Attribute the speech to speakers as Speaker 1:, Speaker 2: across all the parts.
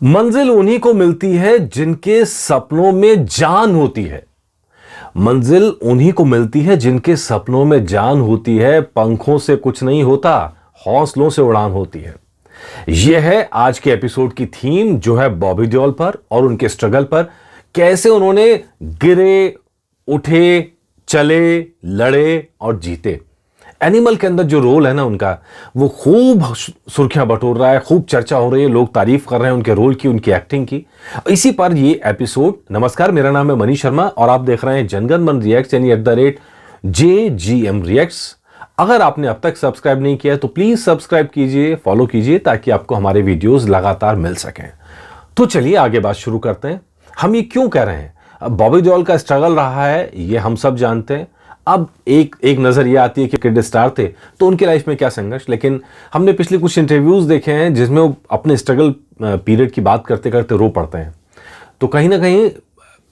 Speaker 1: मंजिल उन्हीं को मिलती है जिनके सपनों में जान होती है। मंजिल उन्हीं को मिलती है जिनके सपनों में जान होती है। पंखों से कुछ नहीं होता, हौसलों से उड़ान होती है। यह है आज के एपिसोड की थीम, जो है बॉबी देओल पर और उनके स्ट्रगल पर। कैसे उन्होंने गिरे, उठे, चले, लड़े और जीते। एनिमल के अंदर जो रोल है ना उनका, वो खूब सुर्खियां बटोर रहा है, खूब चर्चा हो रही है, लोग तारीफ कर रहे हैं उनके रोल की, उनकी एक्टिंग की। इसी पर ये एपिसोड। नमस्कार, मेरा नाम है मनीष शर्मा और आप देख रहे हैं जनगण मन रिएक्ट्स, यानी @JGM रिएक्ट्स। अगर आपने अब तक सब्सक्राइब नहीं किया है तो प्लीज सब्सक्राइब कीजिए, फॉलो कीजिए, ताकि आपको हमारे वीडियोस लगातार मिल सकें। तो चलिए आगे बात शुरू करते हैं। हम ये क्यों कह रहे हैं? बॉबी देओल का स्ट्रगल रहा है, ये हम सब जानते हैं। अब एक नजर ये आती है कि क्रिकेट स्टार थे तो उनकी लाइफ में क्या संघर्ष, लेकिन हमने पिछले कुछ इंटरव्यूज देखे हैं जिसमें वो अपने स्ट्रगल पीरियड की बात करते करते रो पड़ते हैं। तो कहीं ना कहीं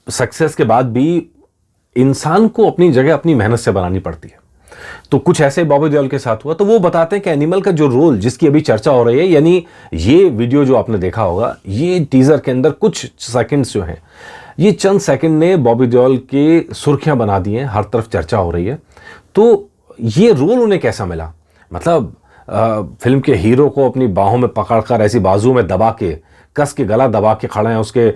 Speaker 1: सक्सेस के बाद भी इंसान को अपनी जगह अपनी मेहनत से बनानी पड़ती है। तो कुछ ऐसे बॉबी देओल के साथ हुआ। तो वो बताते हैं कि एनिमल का जो रोल, जिसकी अभी चर्चा हो रही है, यानी ये वीडियो जो आपने देखा होगा, ये टीजर के अंदर कुछ सेकंड्स जो हैं, ये चंद सेकंड ने बॉबी देओल की सुर्खियां बना दी हैं, हर तरफ चर्चा हो रही है। तो ये रोल उन्हें कैसा मिला? मतलब फिल्म के हीरो को अपनी बाहों में पकड़कर ऐसी बाजू में दबा के, कस के गला दबा के खड़े हैं उसके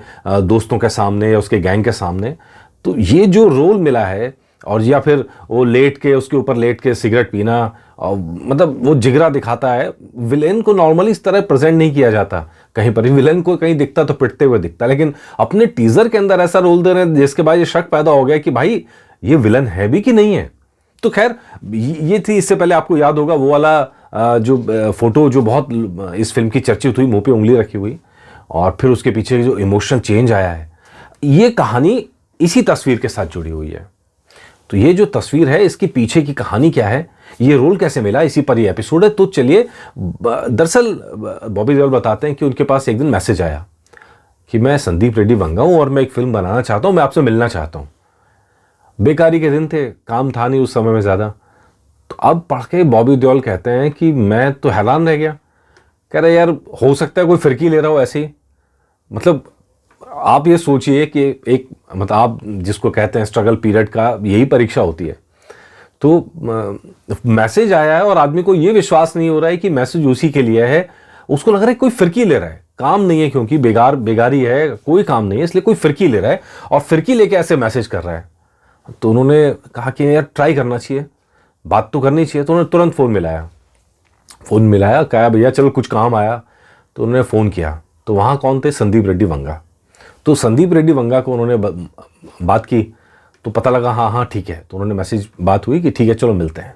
Speaker 1: दोस्तों के सामने या उसके गैंग के सामने। तो ये जो रोल मिला है, और या फिर वो लेट के, उसके ऊपर लेट के सिगरेट पीना, और मतलब वो जिगरा दिखाता है। विलेन को नॉर्मली इस तरह प्रेजेंट नहीं किया जाता, कहीं पर भी विलेन को कहीं दिखता तो पिटते हुए दिखता, लेकिन अपने टीजर के अंदर ऐसा रोल दे रहे हैं जिसके बाद ये शक पैदा हो गया कि भाई ये विलन है भी कि नहीं है। तो खैर, ये थी। इससे पहले आपको याद होगा वो वाला जो फोटो जो बहुत इस फिल्म की चर्चित हुई, मुंह पे उंगली रखी हुई, और फिर उसके पीछे जो इमोशनल चेंज आया है, ये कहानी इसी तस्वीर के साथ जुड़ी हुई है। तो ये जो तस्वीर है, इसके पीछे की कहानी क्या है, ये रोल कैसे मिला, इसी पर ये एपिसोड है। तो चलिए, दरअसल बॉबी देओल बताते हैं कि उनके पास एक दिन मैसेज आया कि मैं संदीप रेड्डी वंगा हूं और मैं एक फिल्म बनाना चाहता हूं, मैं आपसे मिलना चाहता हूं। बेकारी के दिन थे, काम था नहीं उस समय में ज़्यादा। तो अब पढ़ के बॉबी देओल कहते हैं कि मैं तो हैरान रह गया। कह रहे यार, हो सकता है कोई फिरकी ले रहा हो ऐसे ही। मतलब आप ये सोचिए कि एक, मतलब आप जिसको कहते हैं स्ट्रगल पीरियड का यही परीक्षा होती है। तो मैसेज आया है और आदमी को ये विश्वास नहीं हो रहा है कि मैसेज उसी के लिए है। उसको लग रहा है कोई फिरकी ले रहा है, काम नहीं है, क्योंकि बेगारी है, कोई काम नहीं है, इसलिए कोई फिरकी ले रहा है और फिरकी लेके ऐसे मैसेज कर रहा है। तो उन्होंने कहा कि यार ट्राई करना चाहिए, बात तो करनी चाहिए। तो उन्होंने तुरंत फ़ोन मिलाया, कहा भैया चलो कुछ काम आया। तो उन्होंने फ़ोन किया, तो वहाँ कौन थे? संदीप रेड्डी वंगा। तो संदीप रेड्डी वंगा को उन्होंने बात की, तो पता लगा हाँ ठीक है। तो उन्होंने मैसेज, बात हुई कि ठीक है चलो मिलते हैं।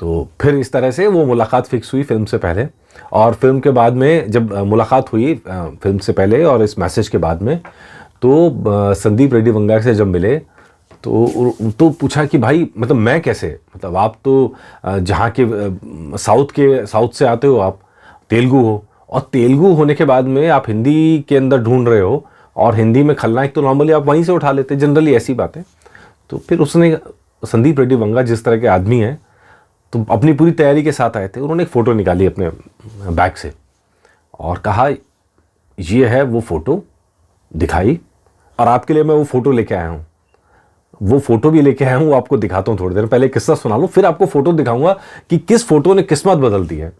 Speaker 1: तो फिर इस तरह से वो मुलाकात फिक्स हुई फिल्म से पहले, और फिल्म के बाद में जब मुलाकात हुई फिल्म से पहले और इस मैसेज के बाद में, तो संदीप रेड्डी वंगा से जब मिले तो पूछा कि भाई, मतलब मैं कैसे, मतलब आप तो जहाँ के साउथ से आते हो, आप तेलुगु हो, और तेलुगु होने के बाद में आप हिंदी के अंदर ढूंढ रहे हो, और हिंदी में खलनायक तो नॉर्मली आप वहीं से उठा लेते, जनरली ऐसी बात है। तो फिर उसने, संदीप रेड्डी वंगा जिस तरह के आदमी हैं, तो अपनी पूरी तैयारी के साथ आए थे। उन्होंने एक फ़ोटो निकाली अपने बैग से और कहा ये है वो फ़ोटो, दिखाई, और आपके लिए मैं वो फ़ोटो लेके आया हूँ। वो फ़ोटो भी लेके आया हूँ, आपको दिखाता हूँ। थोड़ी देर पहले किस्सा सुना लूँ, फिर आपको फ़ोटो दिखाऊंगा कि किस फ़ोटो ने किस्मत बदल दी है।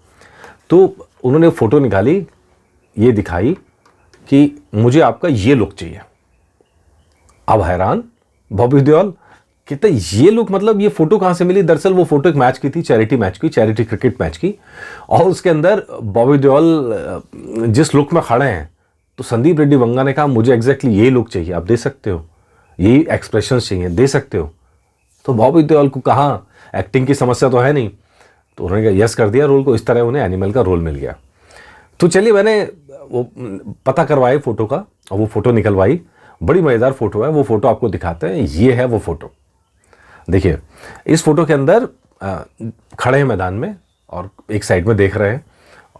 Speaker 1: तो उन्होंने फ़ोटो निकाली, ये दिखाई कि मुझे आपका ये लुक चाहिए। अब हैरान बॉबी देओल, कहते ये लुक, मतलब ये फोटो कहां से मिली? दरअसल वो फोटो एक मैच की थी, चैरिटी क्रिकेट मैच की, और उसके अंदर बॉबी देओल जिस लुक में खड़े हैं, तो संदीप रेड्डी वंगा ने कहा मुझे एग्जैक्टली ये लुक चाहिए, आप दे सकते हो, यही एक्सप्रेशन चाहिए, दे सकते हो? तो बॉबी देओल को कहा, एक्टिंग की समस्या तो है नहीं, तो उन्होंने कहा यस कर दिया रोल को। इस तरह उन्हें एनिमल का रोल मिल गया। तो चलिए, मैंने वो पता करवाई फोटो का, और वो फोटो निकलवाई। बड़ी मज़ेदार फोटो है, वो फोटो आपको दिखाते हैं। ये है वो फोटो, देखिए। इस फोटो के अंदर खड़े हैं मैदान में और एक साइड में देख रहे हैं,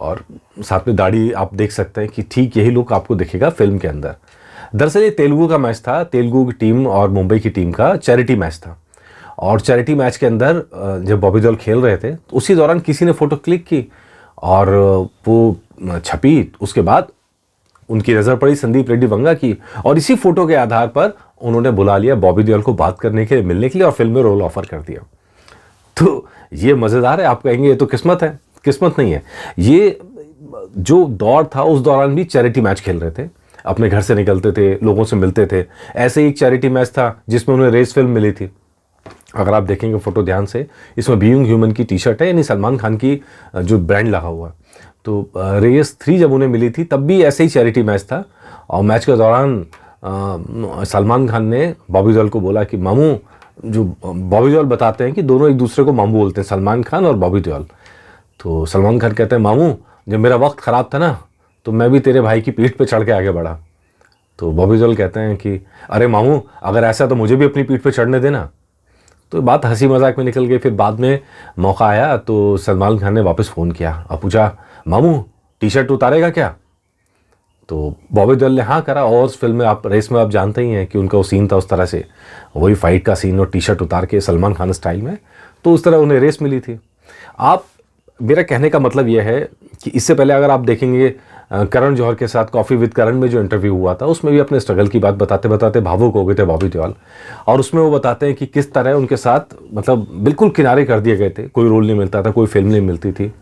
Speaker 1: और साथ में दाढ़ी आप देख सकते हैं कि ठीक यही लुक आपको दिखेगा फिल्म के अंदर। दरअसल ये तेलुगु का मैच था, तेलुगु की टीम और मुंबई की टीम का चैरिटी मैच था। और चैरिटी मैच के अंदर जब बॉबी देओल खेल रहे थे, तो उसी दौरान किसी ने फोटो क्लिक की और वो छपी। उसके बाद उनकी नज़र पड़ी संदीप रेड्डी वंगा की, और इसी फोटो के आधार पर उन्होंने बुला लिया बॉबी देओल को बात करने के लिए, मिलने के लिए, और फिल्म में रोल ऑफर कर दिया। तो ये मज़ेदार है। आप कहेंगे ये तो किस्मत है। किस्मत नहीं है, ये जो दौर था उस दौरान भी चैरिटी मैच खेल रहे थे, अपने घर से निकलते थे, लोगों से मिलते थे। ऐसे ही एक चैरिटी मैच था जिसमें उन्हें रेस फिल्म मिली थी। अगर आप देखेंगे फोटो ध्यान से, इसमें बीइंग ह्यूमन की टी शर्ट है, यानी सलमान खान की जो ब्रांड लगा हुआ। तो रेस 3 जब उन्हें मिली थी तब भी ऐसे ही चैरिटी मैच था, और मैच के दौरान सलमान खान ने बॉबी देओल को बोला कि मामू, जो बॉबी देओल बताते हैं कि दोनों एक दूसरे को मामू बोलते हैं, सलमान खान और बॉबी देओल। तो सलमान खान कहते हैं, मामू जब मेरा वक्त ख़राब था ना तो मैं भी तेरे भाई की पीठ पे चढ़ के आगे बढ़ा। तो बॉबी देओल कहते हैं कि अरे मामू, अगर ऐसा तो मुझे भी अपनी पीठ पे चढ़ने देना। तो बात हंसी मजाक में निकल गई। फिर बाद में मौका आया तो सलमान खान ने वापस फ़ोन किया और पूछा, मामू टी शर्ट उतारेगा क्या? तो बॉबी देओल ने हाँ करा, और उस फिल्म में, आप रेस में आप जानते ही हैं कि उनका वो सीन था उस तरह से, वही फाइट का सीन, और टी शर्ट उतार के सलमान खान स्टाइल में, तो उस तरह उन्हें रेस मिली थी। मेरा कहने का मतलब यह है कि इससे पहले अगर आप देखेंगे करण जौहर के साथ कॉफ़ी विद करण में जो इंटरव्यू हुआ था, उसमें भी अपने स्ट्रगल की बात बताते बताते भावुक हो गए थे बॉबी देओल। और उसमें वो बताते हैं कि किस तरह उनके साथ मतलब बिल्कुल किनारे कर दिए गए थे, कोई रोल नहीं मिलता था, कोई फिल्म नहीं मिलती थी,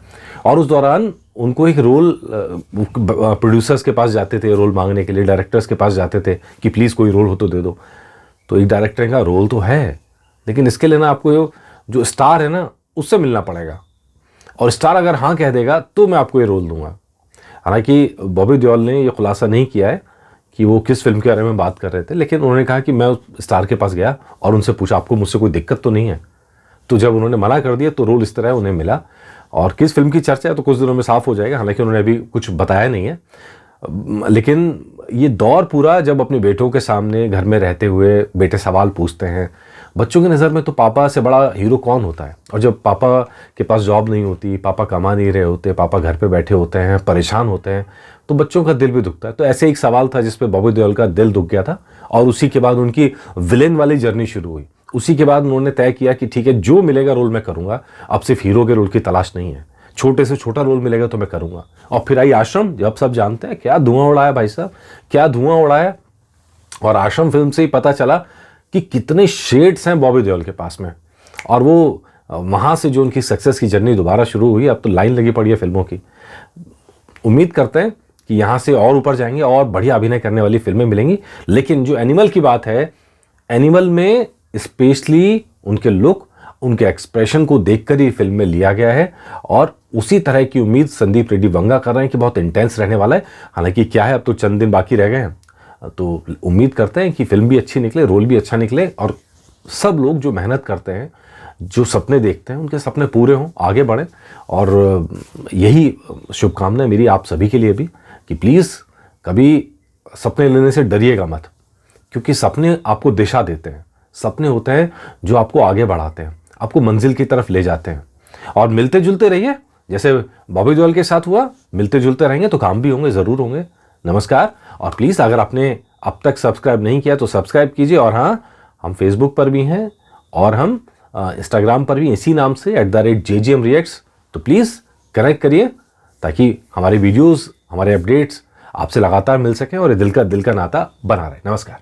Speaker 1: और उस दौरान उनको एक रोल, प्रोड्यूसर्स के पास जाते थे रोल मांगने के लिए, डायरेक्टर्स के पास जाते थे कि प्लीज़ कोई रोल हो तो दे दो। तो एक डायरेक्टर का रोल तो है, लेकिन इसके लिए ना आपको जो स्टार है ना उससे मिलना पड़ेगा, और स्टार अगर हाँ कह देगा तो मैं आपको ये रोल दूंगा। हालांकि बॉबी देओल ने ये खुलासा नहीं किया है कि वो किस फिल्म के बारे में बात कर रहे थे, लेकिन उन्होंने कहा कि मैं उस स्टार के पास गया और उनसे पूछा, आपको मुझसे कोई दिक्कत तो नहीं है? तो जब उन्होंने मना कर दिया तो रोल इस तरह उन्हें मिला। और किस फिल्म की चर्चा है तो कुछ दिनों में साफ हो जाएगा, हालांकि उन्होंने अभी कुछ बताया नहीं है। लेकिन ये दौर पूरा जब अपने बेटों के सामने घर में रहते हुए बेटे सवाल पूछते हैं, बच्चों की नज़र में तो पापा से बड़ा हीरो कौन होता है? और जब पापा के पास जॉब नहीं होती, पापा कमा नहीं रहे होते, पापा घर पे बैठे होते हैं, परेशान होते हैं, तो बच्चों का दिल भी दुखता है। तो ऐसे एक सवाल था जिस पे बॉबी देओल का दिल दुख गया था, और उसी के बाद उनकी विलेन वाली जर्नी शुरू हुई। उसी के बाद उन्होंने तय किया कि ठीक है, जो मिलेगा रोल मैं करूँगा, अब सिर्फ हीरो के रोल की तलाश नहीं है, छोटे से छोटा रोल मिलेगा तो मैं करूँगा। और फिर आई आश्रम, जब सब जानते हैं क्या धुआं उड़ाया भाई साहब, क्या धुआं उड़ाया। और आश्रम फिल्म से ही पता चला कि कितने शेड्स हैं बॉबी देओल के पास में, और वो वहाँ से जो उनकी सक्सेस की जर्नी दोबारा शुरू हुई, अब तो लाइन लगी पड़ी है फिल्मों की। उम्मीद करते हैं कि यहाँ से और ऊपर जाएंगे और बढ़िया अभिनय करने वाली फिल्में मिलेंगी। लेकिन जो एनिमल की बात है, एनिमल में स्पेशली उनके लुक, उनके एक्सप्रेशन को देखकर ही फिल्म में लिया गया है, और उसी तरह की उम्मीद संदीप रेड्डी वंगा कर रहे हैं कि बहुत इंटेंस रहने वाला है। हालांकि क्या है, अब तो चंद दिन बाकी रह गए हैं, तो उम्मीद करते हैं कि फिल्म भी अच्छी निकले, रोल भी अच्छा निकले, और सब लोग जो मेहनत करते हैं, जो सपने देखते हैं, उनके सपने पूरे हों, आगे बढ़ें। और यही शुभकामनाएं मेरी आप सभी के लिए भी कि प्लीज़ कभी सपने लेने से डरिएगा मत, क्योंकि सपने आपको दिशा देते हैं। सपने होते हैं जो आपको आगे बढ़ाते हैं, आपको मंजिल की तरफ ले जाते हैं। और मिलते जुलते रहिए, जैसे बॉबी देओल के साथ हुआ, मिलते जुलते रहेंगे तो काम भी होंगे, ज़रूर होंगे। नमस्कार। और प्लीज़ अगर आपने अब तक सब्सक्राइब नहीं किया तो सब्सक्राइब कीजिए। और हाँ, हम फेसबुक पर भी हैं, और हम इंस्टाग्राम पर भी इसी नाम से @JGM Reacts। तो प्लीज़ कनेक्ट करिए, ताकि हमारे वीडियोस, हमारे अपडेट्स आपसे लगातार मिल सकें और ये दिल का नाता बना रहे। नमस्कार।